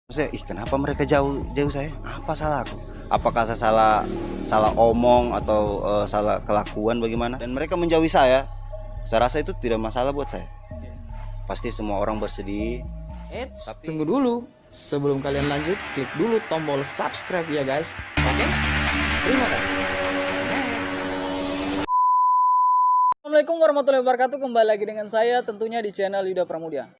Maksudnya, ih kenapa mereka jauh saya? Apa salah aku? Apakah saya salah omong atau salah kelakuan bagaimana? Dan mereka menjauhi saya. Saya rasa itu tidak masalah buat saya. Pasti semua orang bersedih. Tunggu dulu. Sebelum kalian lanjut, klik dulu tombol subscribe ya guys. Oke? Terima kasih. Assalamualaikum warahmatullahi wabarakatuh. Kembali lagi dengan saya tentunya di channel Yuda Pramudia.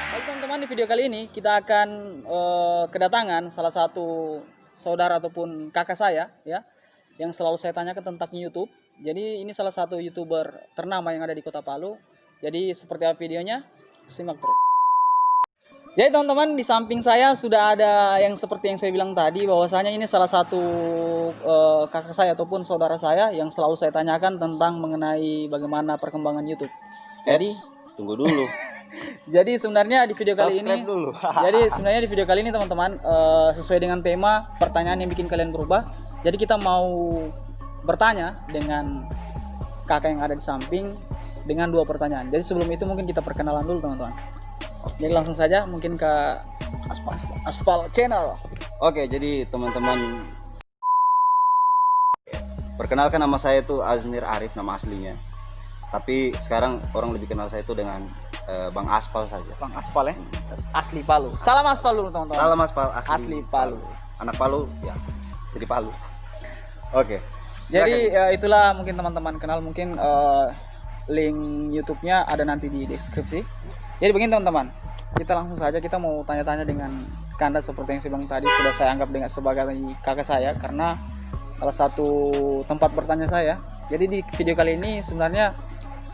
Baik teman-teman, di video kali ini kita akan kedatangan salah satu saudara ataupun kakak saya ya, yang selalu saya tanyakan tentang YouTube. Jadi ini salah satu YouTuber ternama yang ada di Kota Palu. Jadi seperti apa videonya? Simak terus. Jadi teman-teman, di samping saya sudah ada yang seperti yang saya bilang tadi, bahwasanya ini salah satu kakak saya ataupun saudara saya yang selalu saya tanyakan tentang mengenai bagaimana perkembangan YouTube. Jadi Tunggu dulu. jadi sebenarnya di video kali ini Subscribe dulu. jadi sebenarnya di video kali ini teman-teman, sesuai dengan tema pertanyaan yang bikin kalian berubah. Jadi kita mau bertanya dengan kakak yang ada di samping dengan dua pertanyaan. Jadi sebelum itu mungkin kita perkenalan dulu teman-teman. Jadi langsung saja mungkin ke Aspal Channel. Oke, jadi teman-teman, perkenalkan nama saya itu Azmir Arif, nama aslinya. Tapi sekarang orang lebih kenal saya itu dengan Bang Aspal saja. Bang Aspal ya, asli Palu. Salam Aspal dulu teman-teman. Salam Aspal, Asli Palu. Anak Palu ya, jadi Palu. Oke. Jadi itulah mungkin teman-teman kenal, mungkin link YouTube-nya ada nanti di deskripsi. Jadi begini teman-teman, kita langsung saja, kita mau tanya-tanya dengan Kanda seperti yang saya bilang tadi, sudah saya anggap dengan sebagai kakak saya karena salah satu tempat bertanya saya. Jadi di video kali ini sebenarnya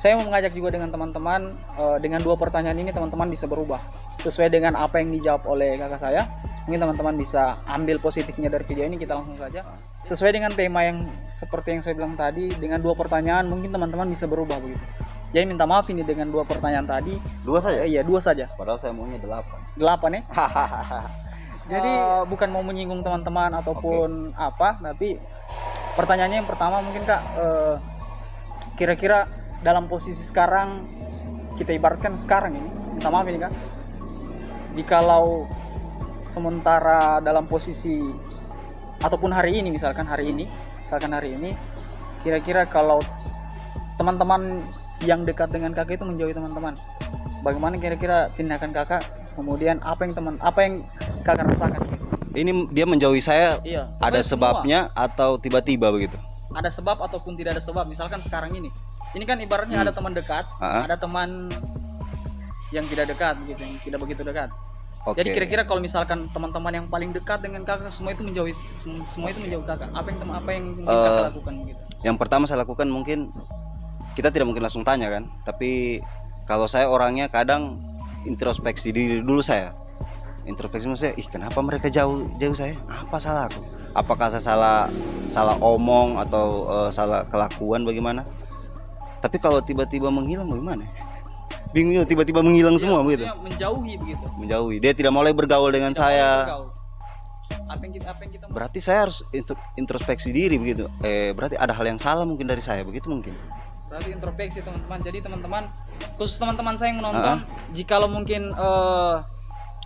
saya mau mengajak juga dengan teman-teman, dengan dua pertanyaan ini teman-teman bisa berubah sesuai dengan apa yang dijawab oleh kakak saya. Mungkin teman-teman bisa ambil positifnya dari video ini. Kita langsung saja sesuai dengan tema yang seperti yang saya bilang tadi, dengan dua pertanyaan mungkin teman-teman bisa berubah begitu. Jadi minta maaf ini dengan dua pertanyaan tadi. Dua saja? Iya, dua saja. Padahal saya maunya 8. 8 ya. Jadi bukan mau menyinggung teman-teman ataupun apa, tapi pertanyaannya yang pertama mungkin Kak, kira-kira dalam posisi sekarang, kita ibaratkan sekarang ini, minta maaf ini Kak, jikalau sementara dalam posisi ataupun hari ini, misalkan hari ini, kira-kira kalau teman-teman yang dekat dengan kakak itu menjauhi teman-teman, bagaimana kira-kira tindakan kakak, kemudian apa yang kakak rasakan? Ini dia menjauhi saya, Iya, ada semua. sebabnya atau tiba-tiba begitu? Ada sebab ataupun tidak ada sebab. Misalkan sekarang ini kan ibaratnya ada teman dekat, ada teman yang tidak dekat gitu, yang tidak begitu dekat. Oke. Jadi kira-kira kalau misalkan teman-teman yang paling dekat dengan kakak semua itu menjauhi kakak, apa yang mungkin kakak lakukan gitu? Yang pertama saya lakukan, mungkin kita tidak mungkin langsung tanya kan, tapi kalau saya orangnya kadang introspeksi diri dulu saya. Introspeksi maksudnya, ih kenapa mereka jauh saya? Apa salah aku? Apakah saya salah omong atau salah kelakuan bagaimana? Tapi kalau tiba-tiba menghilang bagaimana? Bingung, tiba-tiba menghilang semua begitu. Menjauhi begitu. Menjauhi. Dia tidak mulai bergaul dengan saya. Apa yang kita Berarti saya harus introspeksi diri begitu. Berarti ada hal yang salah mungkin dari saya, begitu mungkin. Berarti introspeksi teman-teman. Jadi teman-teman, khusus teman-teman saya yang menonton, jikalau mungkin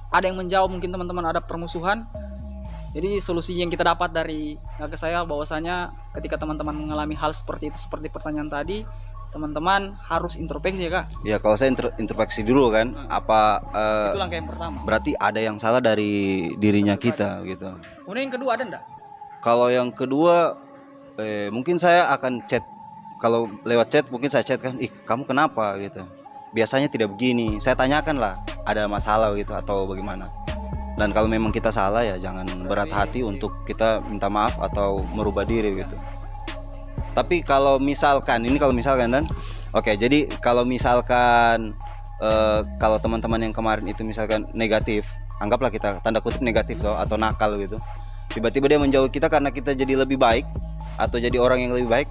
ada yang menjawab, mungkin teman-teman ada permusuhan. Jadi solusi yang kita dapat dari kakak saya bahwasanya ketika teman-teman mengalami hal seperti itu, seperti pertanyaan tadi, teman-teman harus introspeksi ya Kak. Ya kalau saya introspeksi dulu kan, apa itu langkah yang pertama. berarti ada yang salah dari dirinya kita gitu. Kemudian yang kedua ada enggak? Kalau yang kedua, mungkin saya akan chat. Kalau lewat chat mungkin saya chat kan, ih kamu kenapa gitu. Biasanya tidak begini. Saya tanyakan lah, ada masalah gitu atau bagaimana. Dan kalau memang kita salah ya jangan berat hati untuk kita minta maaf atau merubah diri gitu. Tapi kalau misalkan dan oke, jadi kalau misalkan kalau teman-teman yang kemarin itu misalkan negatif, anggaplah kita tanda kutip negatif atau nakal gitu. Tiba-tiba dia menjauh kita karena kita jadi lebih baik atau jadi orang yang lebih baik,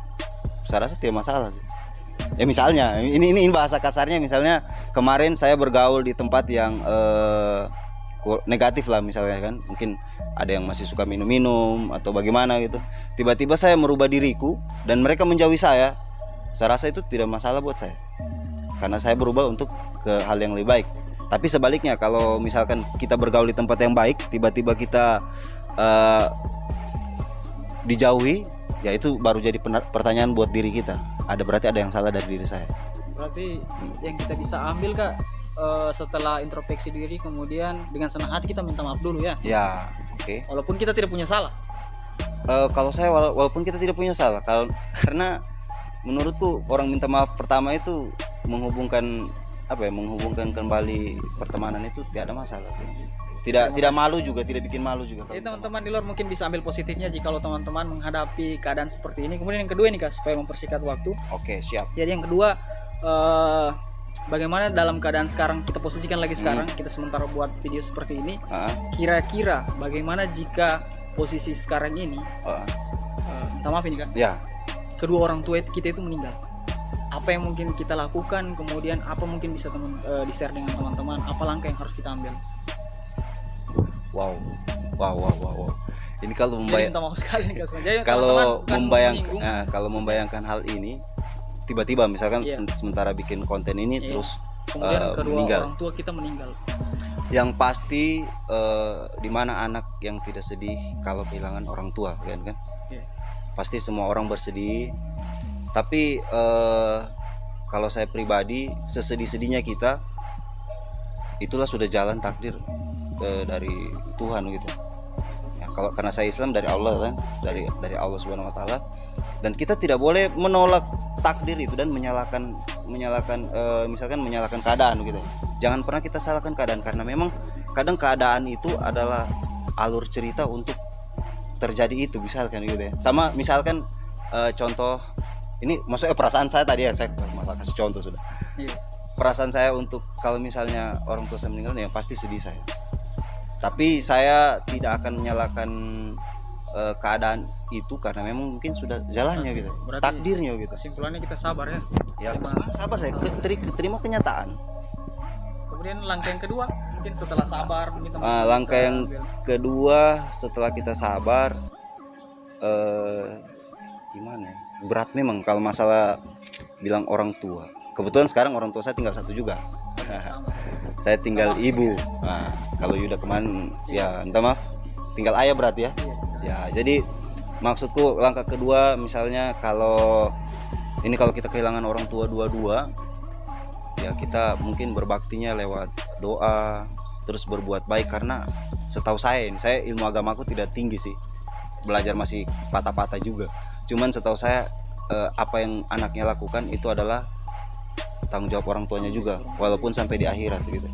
saya rasa tidak masalah sih. Ya misalnya, ini bahasa kasarnya, misalnya kemarin saya bergaul di tempat yang negatif lah misalnya kan, mungkin ada yang masih suka minum-minum atau bagaimana gitu. Tiba-tiba saya merubah diriku dan mereka menjauhi saya rasa itu tidak masalah buat saya. karena saya berubah untuk ke hal yang lebih baik. Tapi sebaliknya, kalau misalkan kita bergaul di tempat yang baik, tiba-tiba kita dijauhi, ya itu baru jadi pertanyaan buat diri kita. Berarti ada yang salah dari diri saya. Berarti yang kita bisa ambil Kak, setelah introspeksi diri, kemudian dengan senang hati kita minta maaf dulu ya. Ya, oke. Walaupun kita tidak punya salah. Kalau saya walaupun kita tidak punya salah, karena menurutku orang minta maaf pertama itu menghubungkan kembali pertemanan itu tidak ada masalah sih. Tidak malu juga, tidak bikin malu juga. Jadi teman-teman di luar mungkin bisa ambil positifnya jika teman-teman menghadapi keadaan seperti ini. Kemudian yang kedua ini Kak, supaya mempersingkat waktu. Oke, siap. Jadi yang kedua, bagaimana dalam keadaan sekarang, kita posisikan lagi sekarang, kita sementara buat video seperti ini. Kira-kira bagaimana jika posisi sekarang ini, minta maaf ini Kak, ya, kedua orang tua kita itu meninggal. Apa yang mungkin kita lakukan, kemudian apa mungkin bisa di-share dengan teman-teman, apa langkah yang harus kita ambil? Wow. Ini kalau minta maaf sekali nih Kak. kalau membayangkan hal ini, tiba-tiba misalkan sementara bikin konten ini terus kemudian kedua meninggal. Orang tua kita meninggal. Yang pasti di mana anak yang tidak sedih kalau kehilangan orang tua, kan? Pasti semua orang bersedih. Tapi kalau saya pribadi, sesedih-sedihnya kita, itulah sudah jalan takdir dari Tuhan gitu. Ya, karena saya Islam dari Allah kan, dari Allah Subhanahu Wa Taala, dan kita tidak boleh menolak takdir itu dan menyalahkan misalkan menyalahkan keadaan gitu. Jangan pernah kita salahkan keadaan, karena memang kadang keadaan itu adalah alur cerita untuk terjadi itu, misalkan gitu ya. Sama misalkan contoh ini, maksudnya perasaan saya tadi ya, saya malah kasih contoh sudah. Perasaan saya untuk kalau misalnya orang tua saya meninggal, ya pasti sedih saya. Tapi saya tidak akan menyalahkan keadaan itu, karena memang mungkin sudah jalannya gitu. Berarti takdirnya gitu. Kesimpulannya kita sabar ya. Ya, sabar saya, terima kenyataan. Kemudian langkah yang kedua, mungkin setelah sabar, mungkin langkah yang kedua setelah kita sabar, gimana ya? Berat memang kalau masalah bilang orang tua. Kebetulan sekarang orang tua saya tinggal satu juga. Saya tinggal ibu. Nah, kalau Yuda kemarin ya minta maaf, tinggal ayah berarti ya. Ya, jadi maksudku langkah kedua, misalnya kalau kita kehilangan orang tua dua-dua, ya kita mungkin berbaktinya lewat doa, terus berbuat baik. Karena setahu saya ilmu agamaku tidak tinggi sih, belajar masih patah-patah juga. Cuman setahu saya apa yang anaknya lakukan itu adalah tanggung jawab orang tuanya juga, walaupun sampai di akhirat gitu.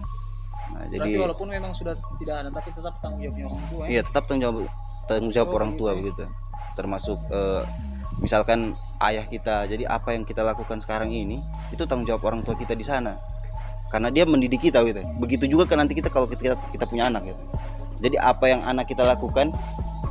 Nah, berarti walaupun memang sudah tidak ada, tapi tetap tanggung jawabnya orang tua. Iya, tetap tanggung jawab orang tua begitu. Termasuk misalkan ayah kita. Jadi apa yang kita lakukan sekarang ini itu tanggung jawab orang tua kita di sana, karena dia mendidik kita gitu. Begitu juga kan nanti kita kalau kita punya anak gitu. Jadi apa yang anak kita lakukan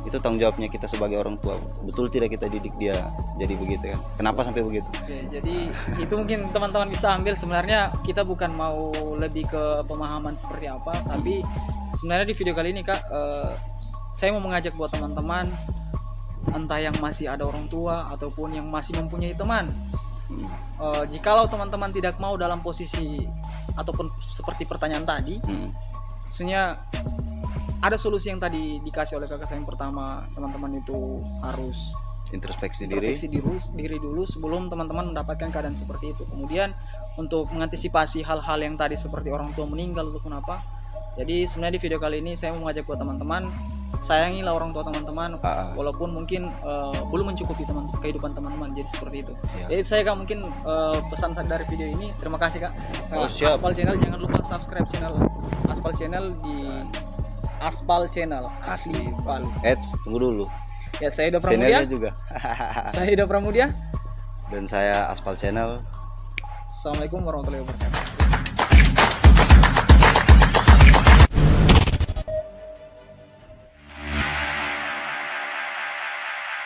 itu tanggung jawabnya kita sebagai orang tua. Betul tidak kita didik dia jadi begitu kan? Kenapa sampai begitu? Oke, jadi itu mungkin teman-teman bisa ambil. Sebenarnya kita bukan mau lebih ke pemahaman seperti apa, tapi sebenarnya di video kali ini Kak, saya mau mengajak buat teman-teman, entah yang masih ada orang tua ataupun yang masih mempunyai teman, jikalau teman-teman tidak mau dalam posisi ataupun seperti pertanyaan tadi, maksudnya ada solusi yang tadi dikasih oleh kakak saya yang pertama. Teman-teman itu harus introspeksi diri dulu sebelum teman-teman mendapatkan keadaan seperti itu. Kemudian untuk mengantisipasi hal-hal yang tadi seperti orang tua meninggal ataupun apa. Jadi sebenarnya di video kali ini saya mau mengajak buat teman-teman, sayangilah orang tua teman-teman, walaupun mungkin belum mencukupi kehidupan teman-teman. Jadi seperti itu. Jadi saya Kak mungkin pesan dari video ini. Terima kasih Kak. Aspal Channel, jangan lupa subscribe channel Aspal Channel di Aspal Channel asli Palu. Tunggu dulu. Ya, saya Yuda Pramudia. Channelnya juga. Saya Yuda Pramudia. Dan saya Aspal Channel. Assalamualaikum warahmatullahi wabarakatuh.